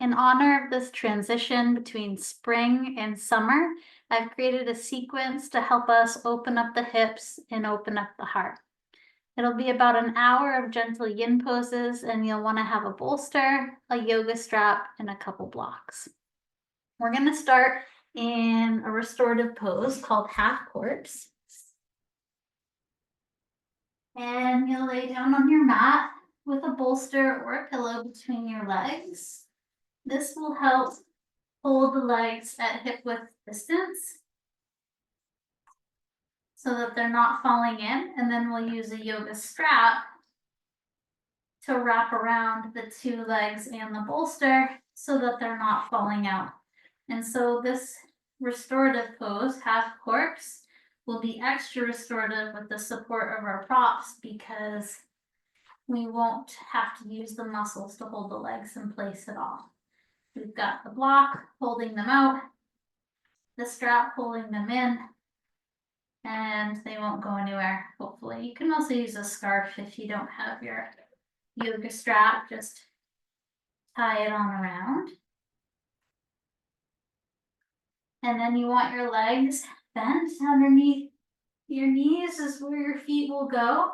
In honor of this transition between spring and summer, I've created a sequence to help us open up the hips and open up the heart. It'll be about an hour of gentle yin poses, and you'll want to have a bolster, a yoga strap, and a couple blocks. We're going to start in a restorative pose called half corpse. And you'll lay down on your mat with a bolster or a pillow between your legs. This will help hold the legs at hip width distance so that they're not falling in. And then we'll use a yoga strap to wrap around the two legs and the bolster so that they're not falling out. And so this restorative pose, half corpse, will be extra restorative with the support of our props because we won't have to use the muscles to hold the legs in place at all. We've got the block holding them out, the strap holding them in, and they won't go anywhere, hopefully. You can also use a scarf if you don't have your yoga strap, just tie it on around. And then you want your legs bent underneath your knees is where your feet will go.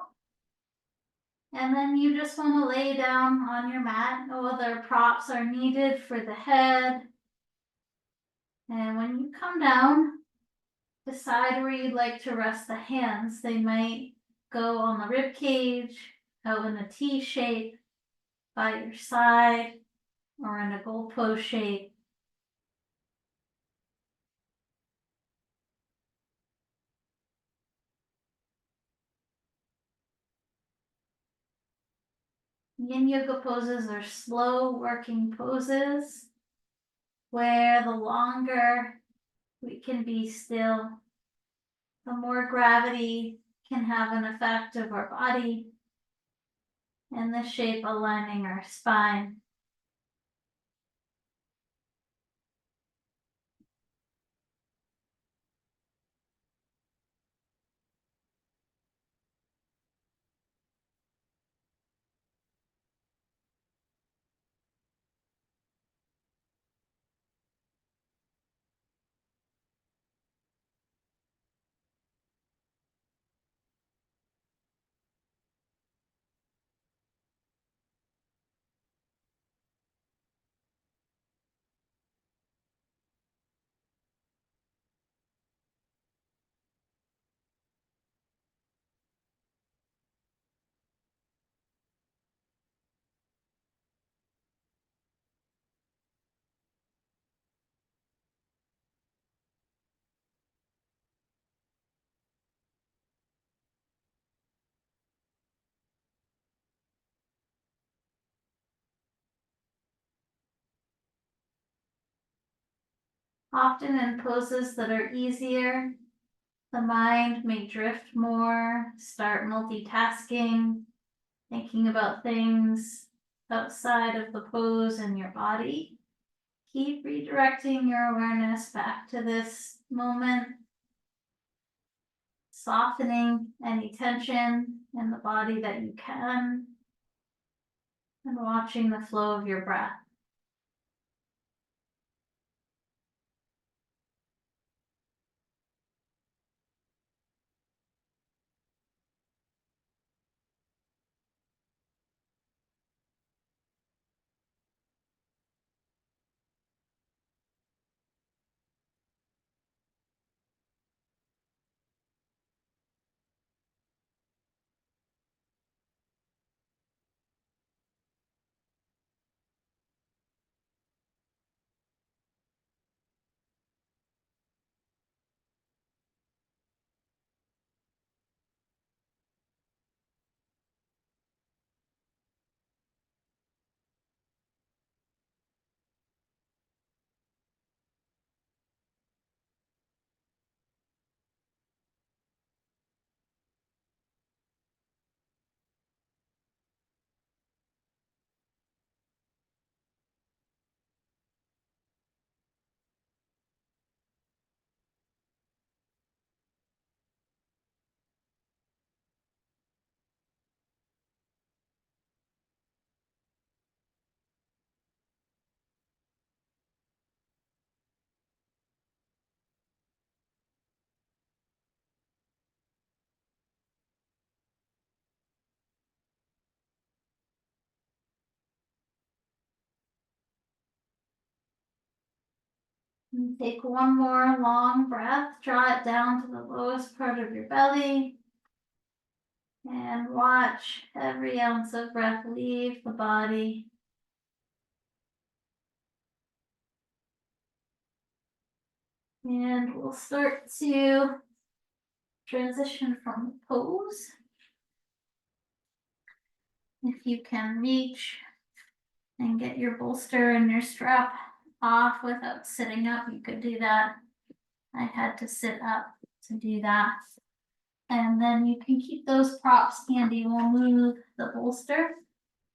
And then you just want to lay down on your mat. No other props are needed for the head. And when you come down, decide where you'd like to rest the hands. They might go on the rib cage, out in a T shape, by your side, or in a goalpost shape. Yin yoga poses are slow working poses where the longer we can be still, the more gravity can have an effect of our body and the shape aligning our spine. Often in poses that are easier, the mind may drift more, start multitasking, thinking about things outside of the pose and your body. Keep redirecting your awareness back to this moment, softening any tension in the body that you can, and watching the flow of your breath. And take one more long breath, draw it down to the lowest part of your belly. And watch every ounce of breath leave the body. And we'll start to transition from pose. If you can reach and get your bolster and your strap off without sitting up, you could do that. I had to sit up to do that. And then you can keep those props handy. We'll move the bolster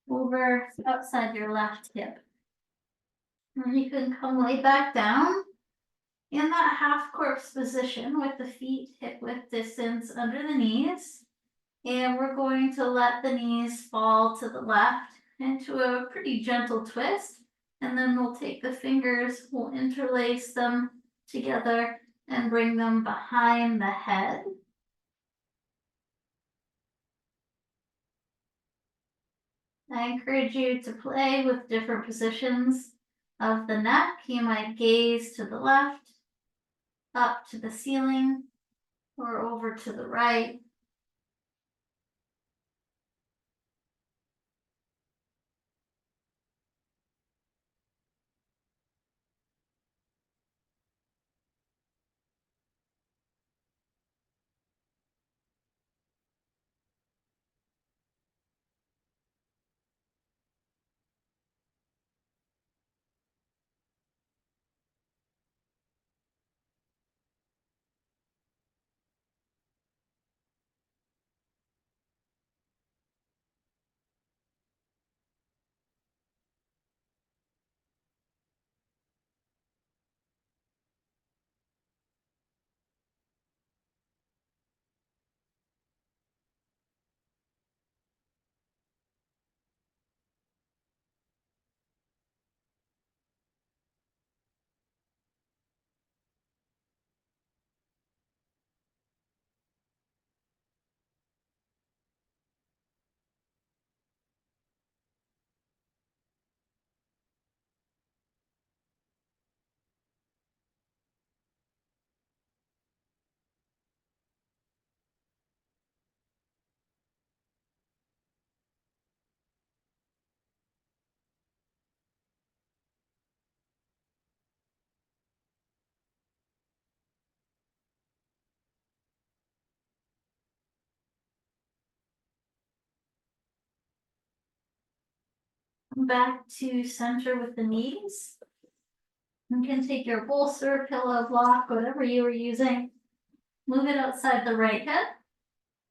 over outside your left hip. And you can come lay back down in that half corpse position with the feet hip width distance under the knees. And we're going to let the knees fall to the left into a pretty gentle twist. And then we'll take the fingers, we'll interlace them together and bring them behind the head. I encourage you to play with different positions of the neck. You might gaze to the left, up to the ceiling, or over to the right. Back to center with the knees. You can take your bolster, pillow, block, whatever you were using, move it outside the right hip,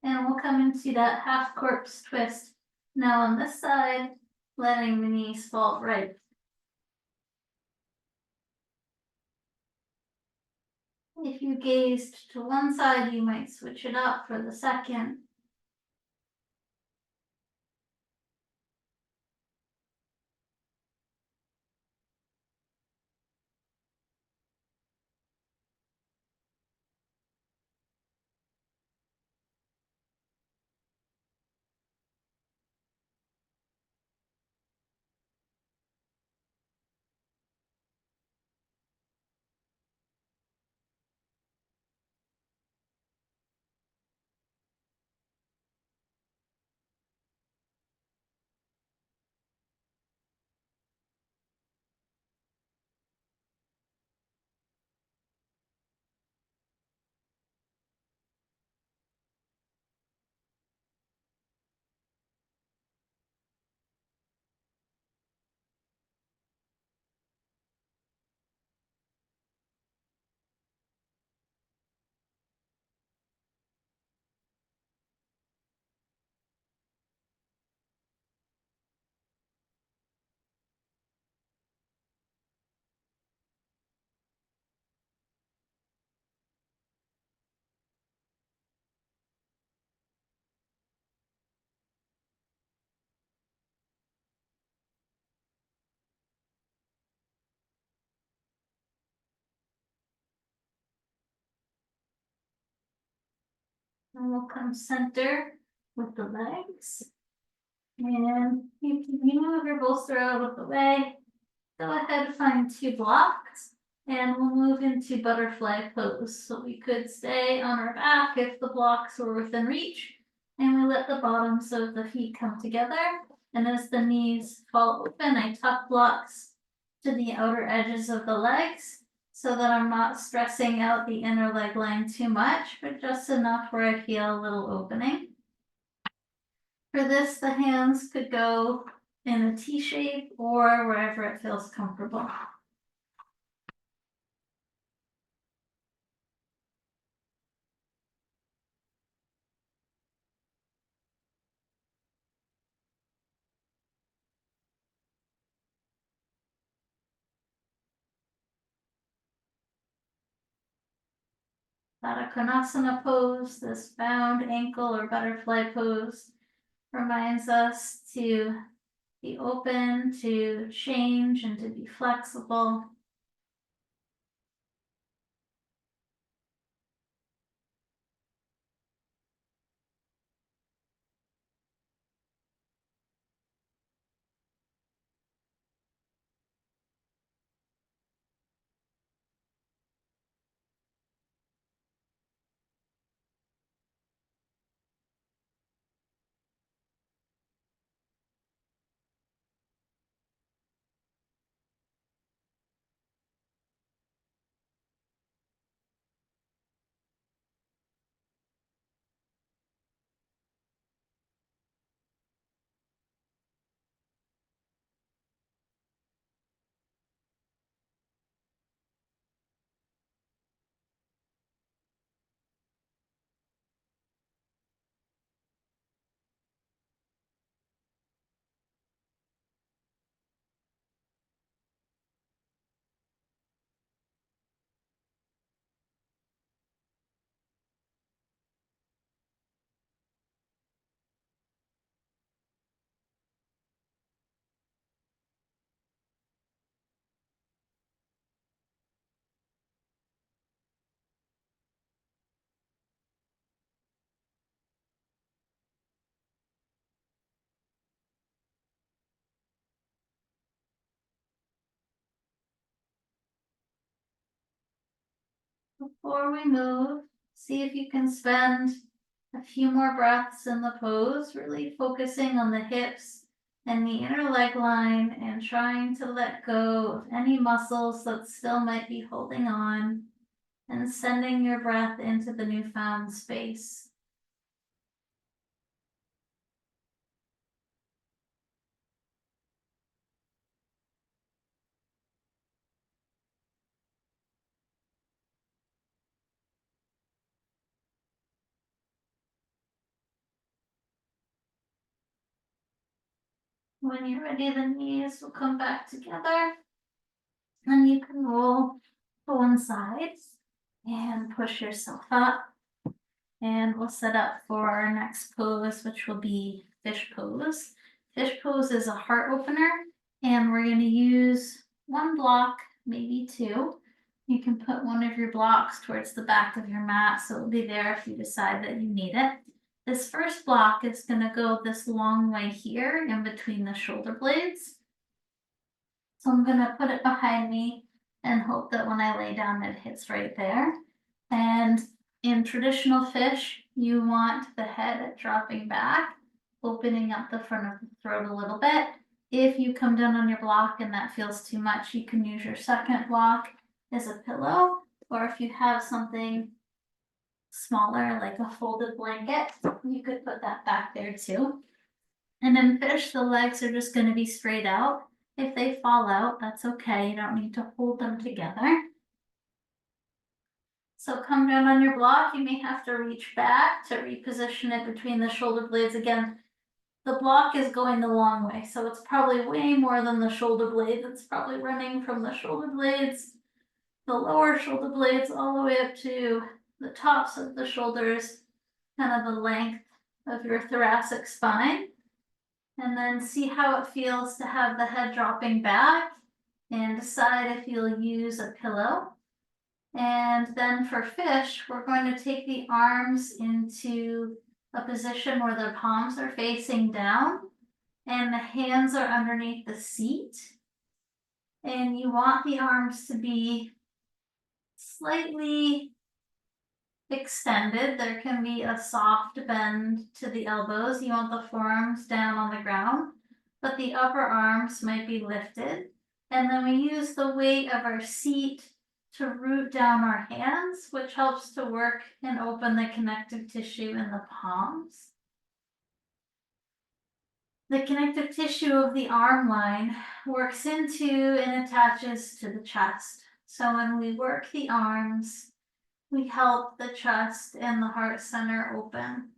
and we'll come into that half corpse twist. Now on this side, letting the knees fall right. If you gazed to one side, you might switch it up for the second. And we'll come center with the legs. And you can move your bolster out of the way. Go ahead, find two blocks. And we'll move into butterfly pose. So we could stay on our back if the blocks were within reach. And we let the bottoms of the feet come together. And as the knees fall open, I tuck blocks to the outer edges of the legs so that I'm not stressing out the inner leg line too much, but just enough where I feel a little opening. For this, the hands could go in a T shape or wherever it feels comfortable. Baddha Konasana pose, this bound ankle or butterfly pose, reminds us to be open to change and to be flexible. Before we move, see if you can spend a few more breaths in the pose, really focusing on the hips and the inner leg line and trying to let go of any muscles that still might be holding on and sending your breath into the newfound space. When you're ready, the knees will come back together and you can roll to one side and push yourself up. And we'll set up for our next pose, which will be fish pose. Fish pose is a heart opener, and we're going to use one block, maybe two. You can put one of your blocks towards the back of your mat, so it'll be there if you decide that you need it. This first block is going to go this long way here in between the shoulder blades. So I'm going to put it behind me and hope that when I lay down it hits right there. And in traditional fish, you want the head dropping back, opening up the front of the throat a little bit. If you come down on your block and that feels too much, you can use your second block as a pillow, or if you have something smaller like a folded blanket, you could put that back there too. And in fish, the legs are just going to be straight out. If they fall out, that's okay. You don't need to hold them together. So come down on your block. You may have to reach back to reposition it between the shoulder blades again. The block is going the long way, so it's probably way more than the shoulder blades. It's probably running from the shoulder blades, the lower shoulder blades, all the way up to the tops of the shoulders, kind of the length of your thoracic spine. And then see how it feels to have the head dropping back and decide if you'll use a pillow. And then for fish, we're going to take the arms into a position where the palms are facing down and the hands are underneath the seat. And you want the arms to be slightly extended. There can be a soft bend to the elbows. You want the forearms down on the ground, but the upper arms might be lifted. And then we use the weight of our seat to root down our hands, which helps to work and open the connective tissue in the palms. The connective tissue of the arm line works into and attaches to the chest. So when we work the arms, we help the chest and the heart center open.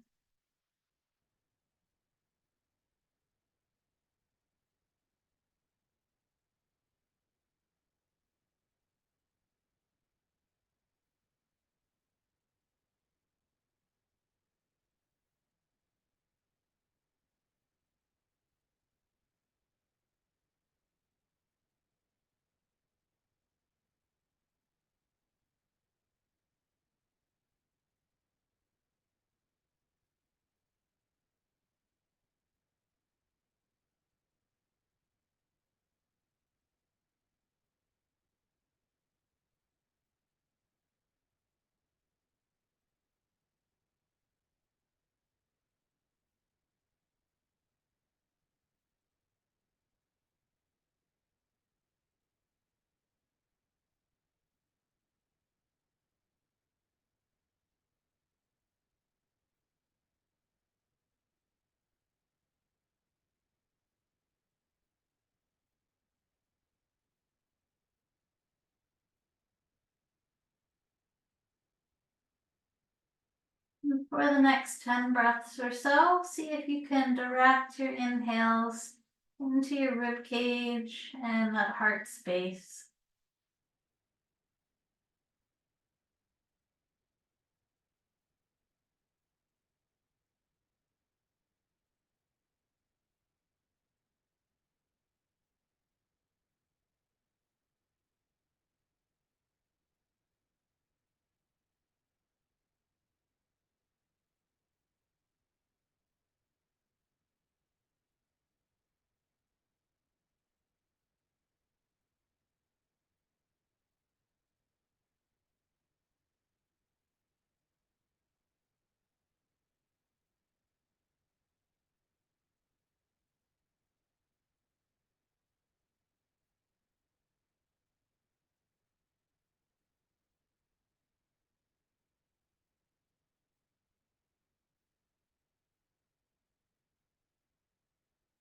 And for the next 10 breaths or so, see if you can direct your inhales into your rib cage and that heart space.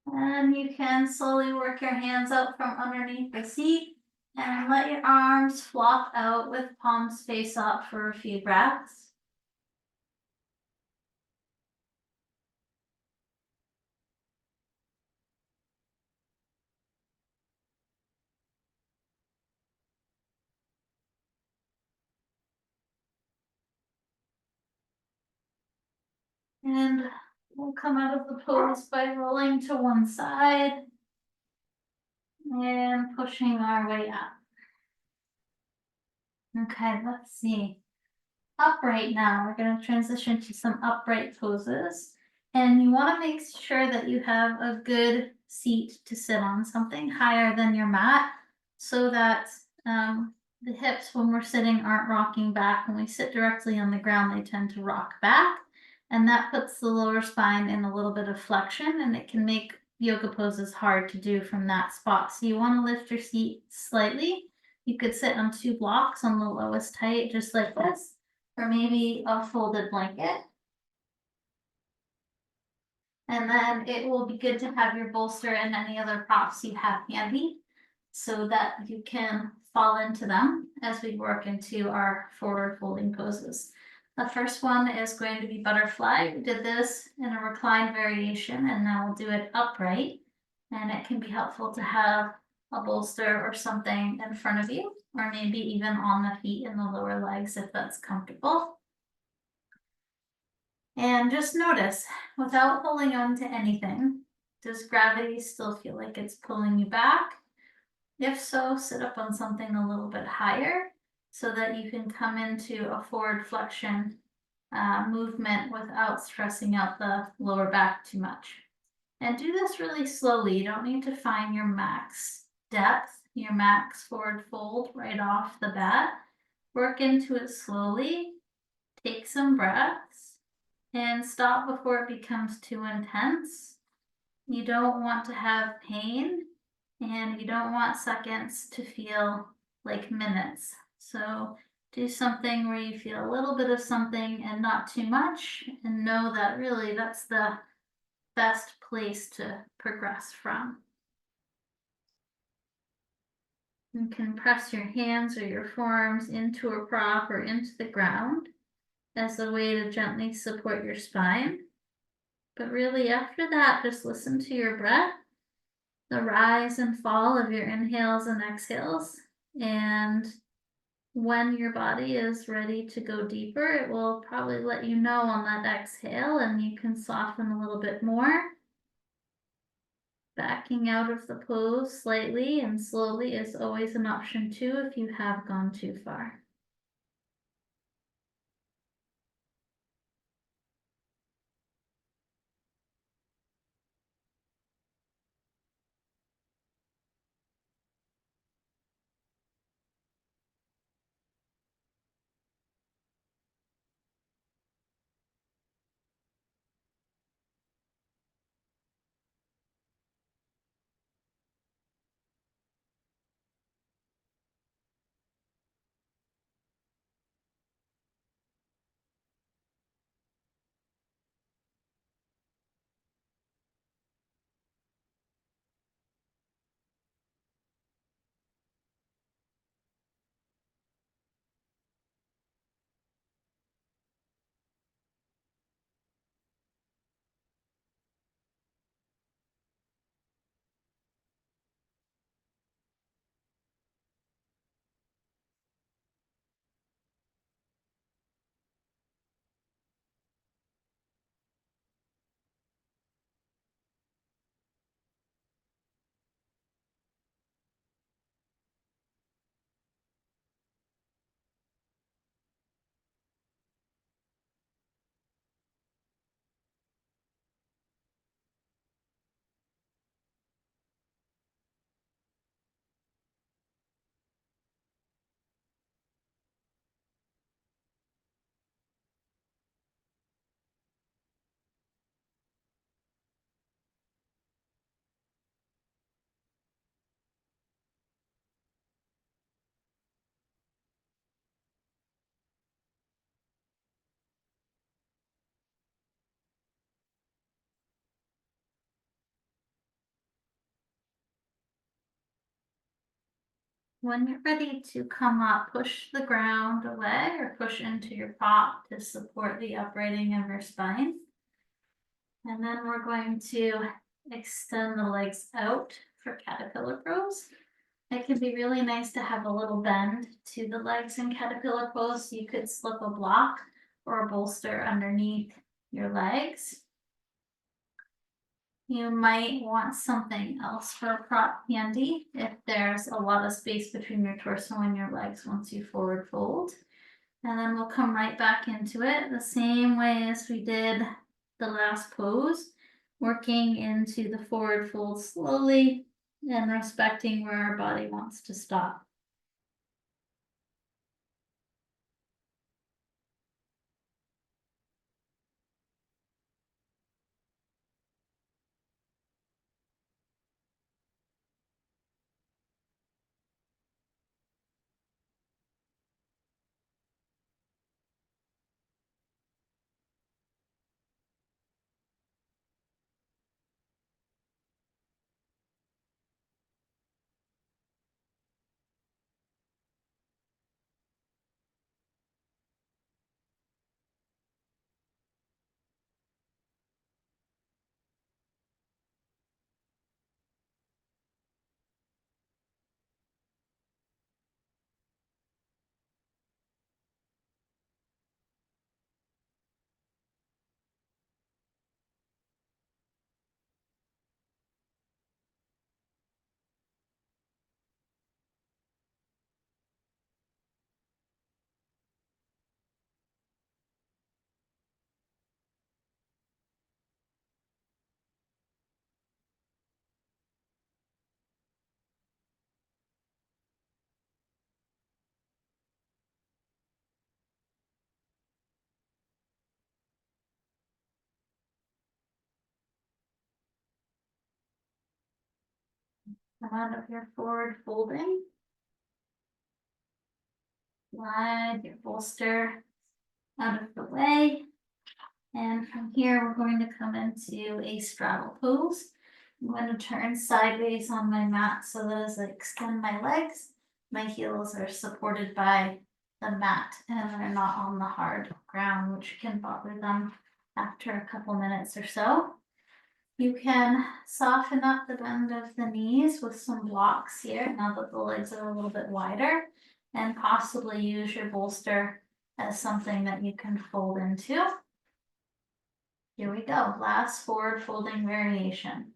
And you can slowly work your hands out from underneath the seat and let your arms flop out with palms face up for a few breaths. And we'll come out of the pose by rolling to one side and pushing our way up. Okay, let's see. Upright now. We're going to transition to some upright poses. And you want to make sure that you have a good seat to sit on, something higher than your mat, so that the hips, when we're sitting, aren't rocking back. When we sit directly on the ground, they tend to rock back. And that puts the lower spine in a little bit of flexion, and it can make yoga poses hard to do from that spot. So you want to lift your seat slightly. You could sit on 2 blocks on the lowest height, just like this, or maybe a folded blanket. And then it will be good to have your bolster and any other props you have handy so that you can fall into them as we work into our forward folding poses. The first one is going to be butterfly. We did this in a reclined variation, and now we'll do it upright. And it can be helpful to have a bolster or something in front of you, or maybe even on the feet and the lower legs if that's comfortable. And just notice, without holding on to anything, does gravity still feel like it's pulling you back? If so, sit up on something a little bit higher so that you can come into a forward flexion movement without stressing out the lower back too much. And do this really slowly. You don't need to find your max depth, your max forward fold right off the bat. Work into it slowly, take some breaths, and stop before it becomes too intense. You don't want to have pain, and you don't want seconds to feel like minutes. So do something where you feel a little bit of something and not too much, and know that really that's the best place to progress from. You can press your hands or your forearms into a prop or into the ground as a way to gently support your spine. But really, after that, just listen to your breath, the rise and fall of your inhales and exhales. And when your body is ready to go deeper, it will probably let you know on that exhale, and you can soften a little bit more. Backing out of the pose slightly and slowly is always an option too if you have gone too far. When you're ready to come up, push the ground away or push into your prop to support the uprighting of your spine. And then we're going to extend the legs out for caterpillar pose. It can be really nice to have a little bend to the legs in caterpillar pose. You could slip a block or a bolster underneath your legs. You might want something else for a prop handy if there's a lot of space between your torso and your legs once you forward fold. And then we'll come right back into it the same way as we did the last pose, working into the forward fold slowly and respecting where our body wants to stop. Come out of your forward folding. Slide your bolster out of the way. And from here, we're going to come into a straddle pose. I'm going to turn sideways on my mat so that as I extend my legs, my heels are supported by the mat and they're not on the hard ground, which can bother them after a couple minutes or so. You can soften up the bend of the knees with some blocks here now that the legs are a little bit wider, and possibly use your bolster as something that you can fold into. Here we go, last forward folding variation.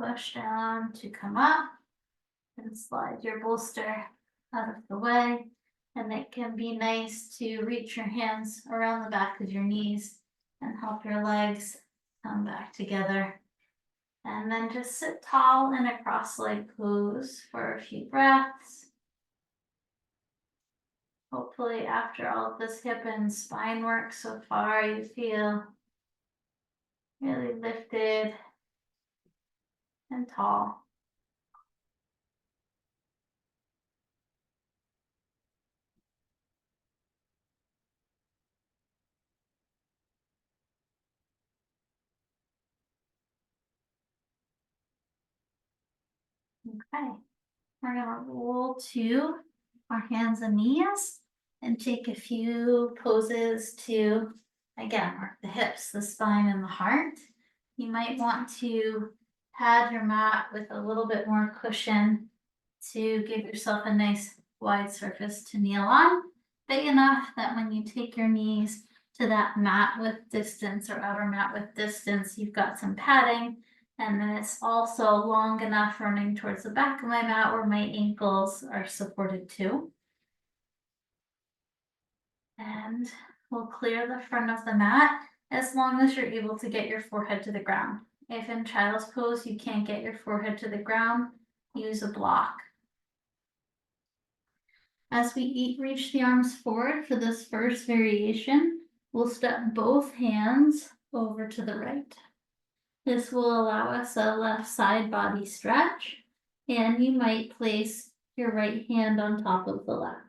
Push down to come up and slide your bolster out of the way. And it can be nice to reach your hands around the back of your knees and help your legs come back together. And then just sit tall in a cross-leg pose for a few breaths. Hopefully after all of this hip and spine work so far, you feel really lifted and tall. Okay, we're gonna roll to our hands and knees and take a few poses to, again, work the hips, the spine, and the heart. You might want to pad your mat with a little bit more cushion to give yourself a nice wide surface to kneel on, big enough that when you take your knees to that mat with distance or outer mat with distance, you've got some padding. And then it's also long enough running towards the back of my mat where my ankles are supported too. And we'll clear the front of the mat as long as you're able to get your forehead to the ground. If in child's pose you can't get your forehead to the ground, use a block. As we reach the arms forward for this first variation, we'll step both hands over to the right. This will allow us a left side body stretch, and you might place your right hand on top of the left.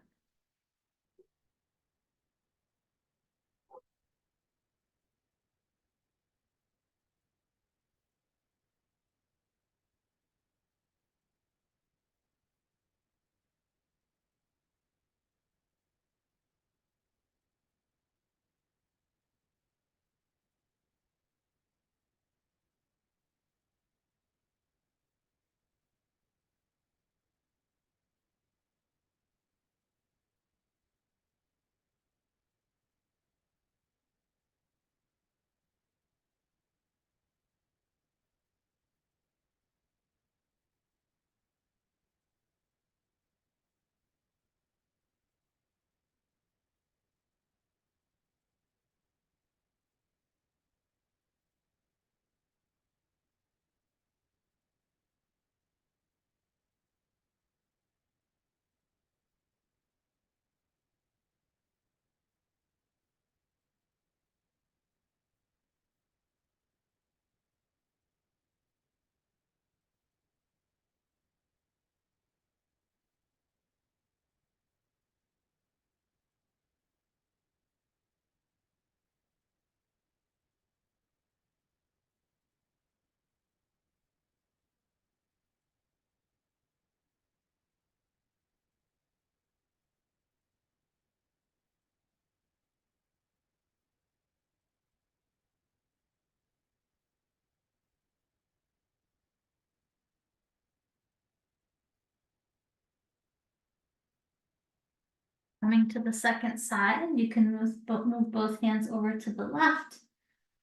coming to the second side, you can move both hands over to the left.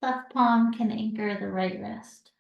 Left palm can anchor the right wrist.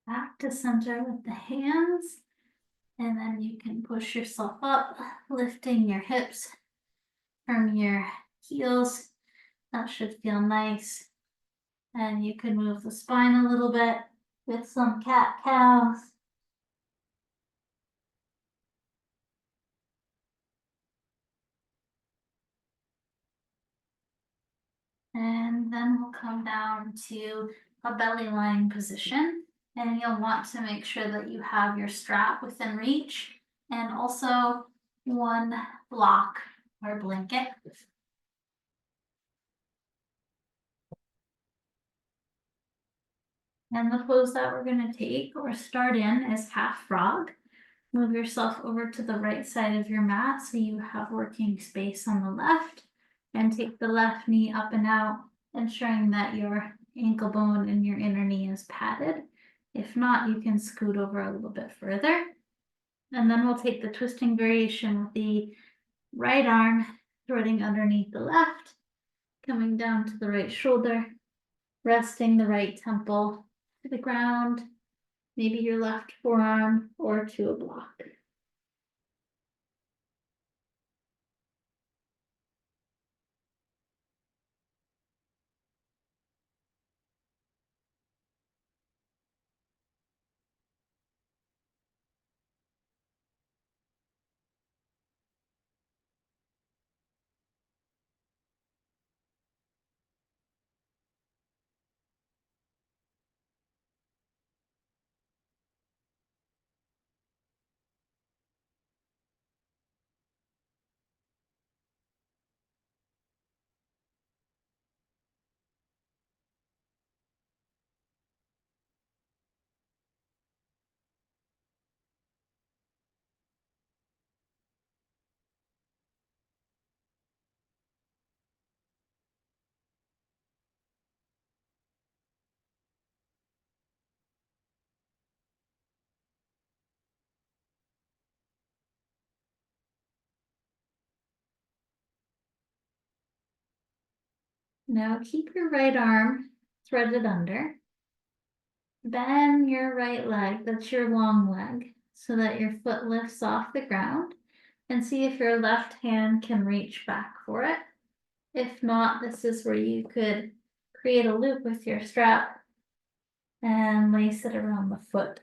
Back to center with the hands. And then you can push yourself up, lifting your hips from your heels. That should feel nice. And you can move the spine a little bit with some cat-cows. And then we'll come down to a belly lying position. And you'll want to make sure that you have your strap within reach and also one block or blanket. And the pose that we're going to take or start in is half frog. Move yourself over to the right side of your mat so you have working space on the left, and take the left knee up and out, ensuring that your ankle bone and your inner knee is padded. If not, you can scoot over a little bit further. And then we'll take the twisting variation with the right arm threading underneath the left, coming down to the right shoulder, resting the right temple to the ground, maybe your left forearm or to a block. Now keep your right arm threaded under. Bend your right leg, that's your long leg, so that your foot lifts off the ground, and see if your left hand can reach back for it. If not, this is where you could create a loop with your strap and lace it around the foot.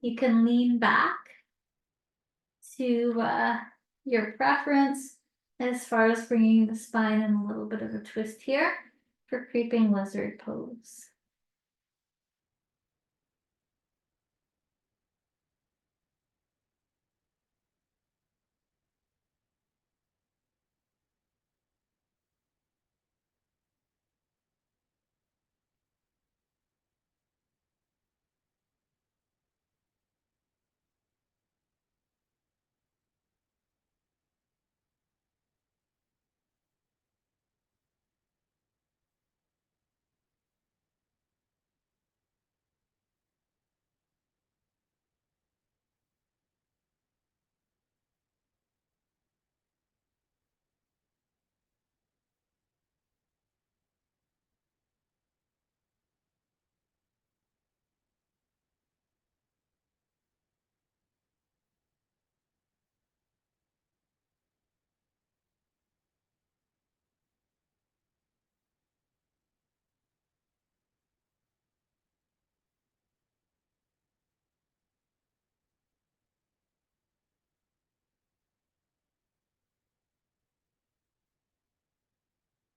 You can lean back to your preference as far as bringing the spine in a little bit of a twist here for creeping lizard pose.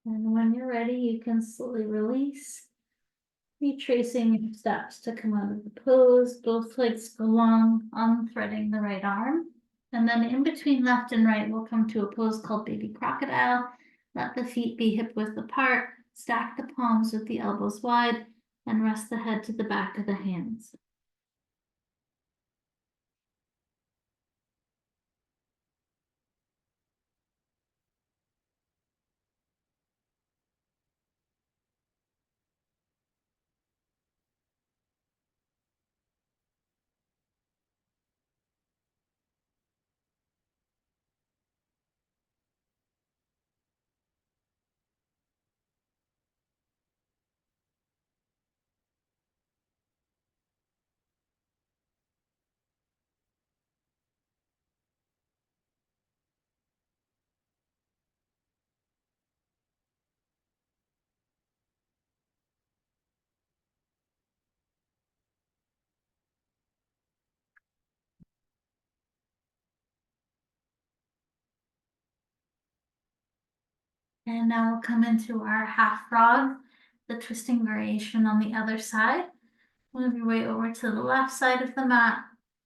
And when you're ready, you can slowly release. Retracing your steps to come out of the pose, both legs go long, unthreading the right arm. And then in between left and right, we'll come to a pose called baby crocodile. Let the feet be hip width apart, stack the palms with the elbows wide, and rest the head to the back of the hands. And now we'll come into our half frog, the twisting variation on the other side. Move your way over to the left side of the mat.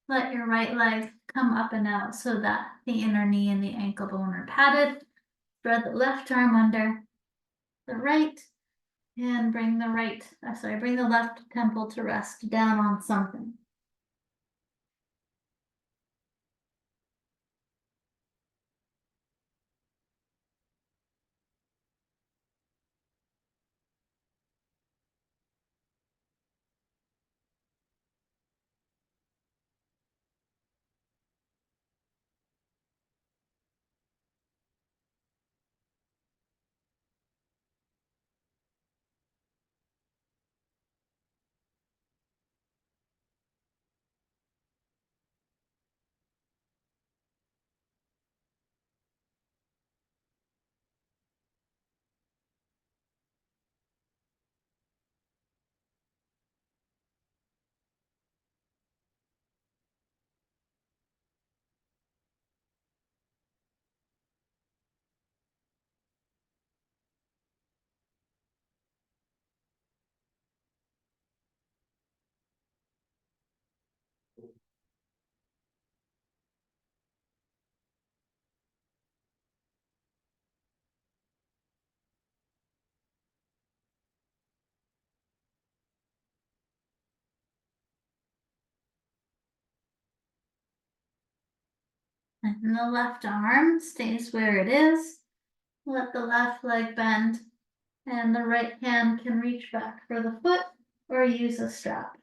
Let your right leg come up and out so that the inner knee and the ankle bone are padded. Spread the left arm under the right and bring bring the left temple to rest down on something. And the left arm stays where it is. Let the left leg bend and the right hand can reach back for the foot or use a strap.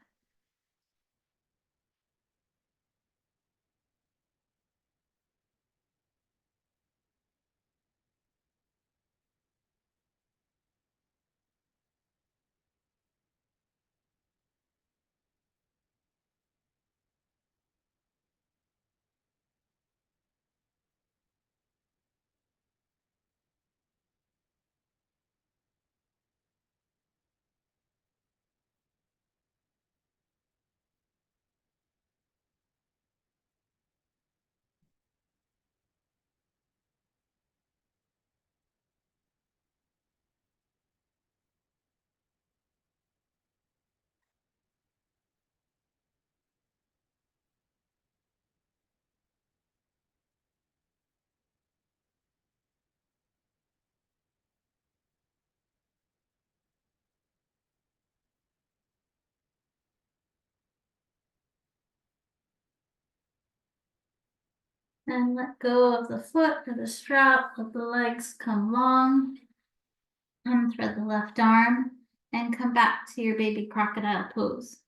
And let go of the foot or the strap, let the legs come long. Unthread the left arm and come back to your baby crocodile pose.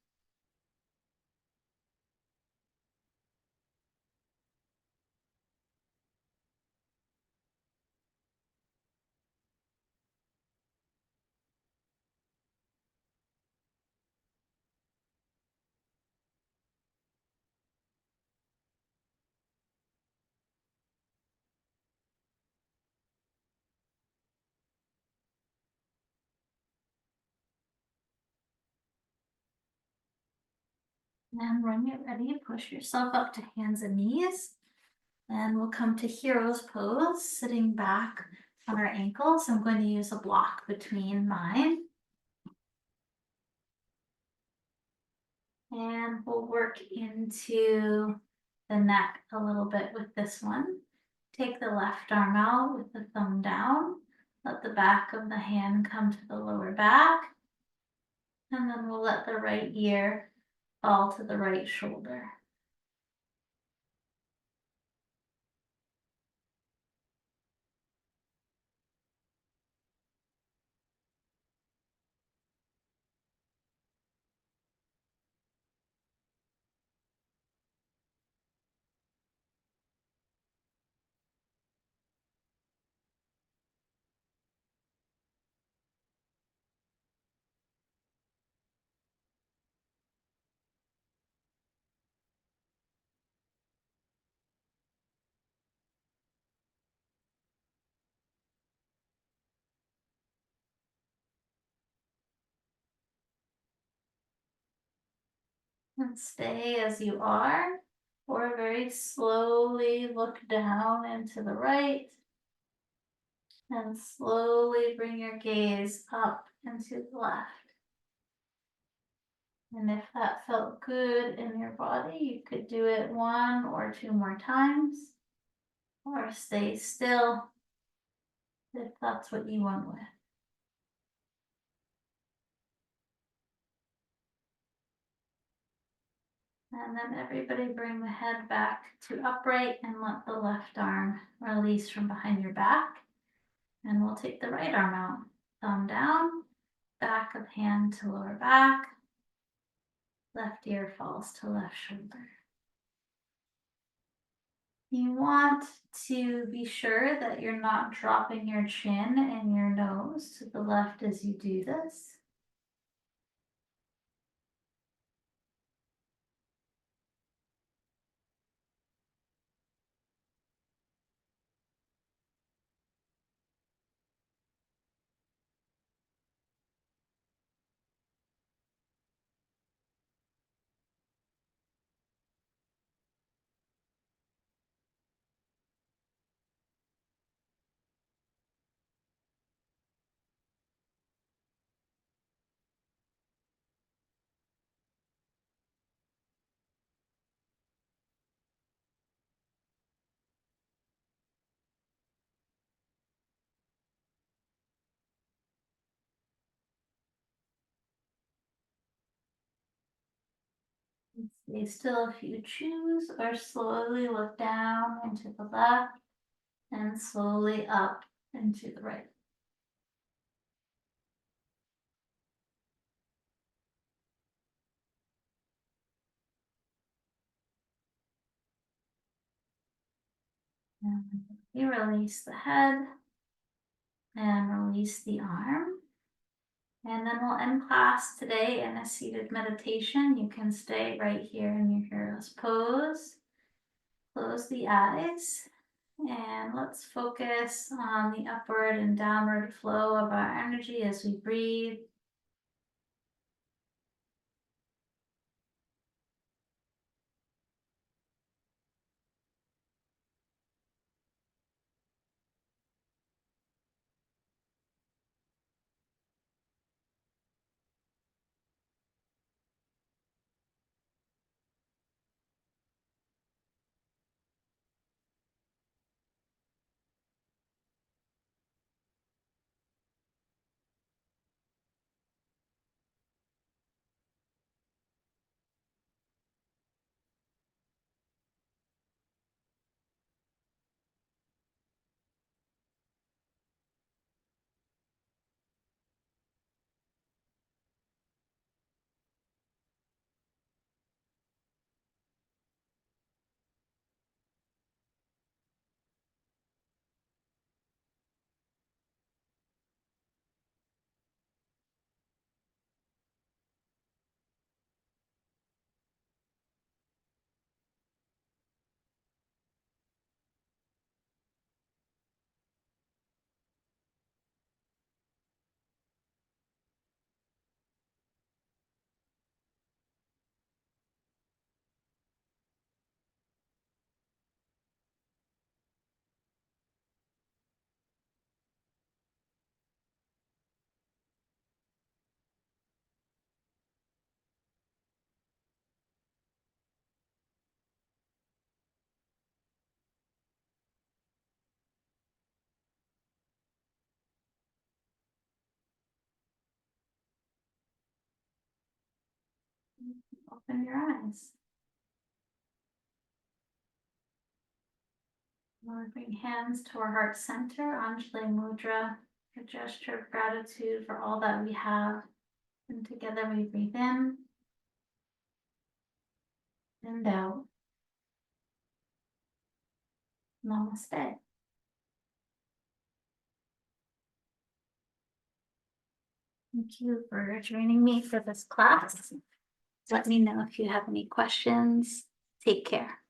And when you're ready, push yourself up to hands and knees. And we'll come to hero's pose, sitting back on our ankles. I'm going to use a block between mine. And we'll work into the neck a little bit with this one. Take the left arm out with the thumb down. Let the back of the hand come to the lower back. And then we'll let the right ear fall to the right shoulder. And stay as you are, or very slowly look down and to the right. And slowly bring your gaze up and to the left. And if that felt good in your body, you could do it 1 or 2 more times, or stay still if that's what you went with. And then everybody bring the head back to upright and let the left arm release from behind your back. And we'll take the right arm out. Thumb down, back of hand to lower back, left ear falls to left shoulder. You want to be sure that you're not dropping your chin and your nose to the left as you do this. Stay still if you choose, or slowly look down and to the left and slowly up and to the right. And you release the head and release the arm. And then we'll end class today in a seated meditation. You can stay right here in your hero's pose. Close the eyes and let's focus on the upward and downward flow of our energy as we breathe. Open your eyes. Bring hands to our heart center, Anjali Mudra, a gesture of gratitude for all that we have. And together we breathe in and out. Namaste. Thank you for joining me for this class. Let me know if you have any questions. Take care.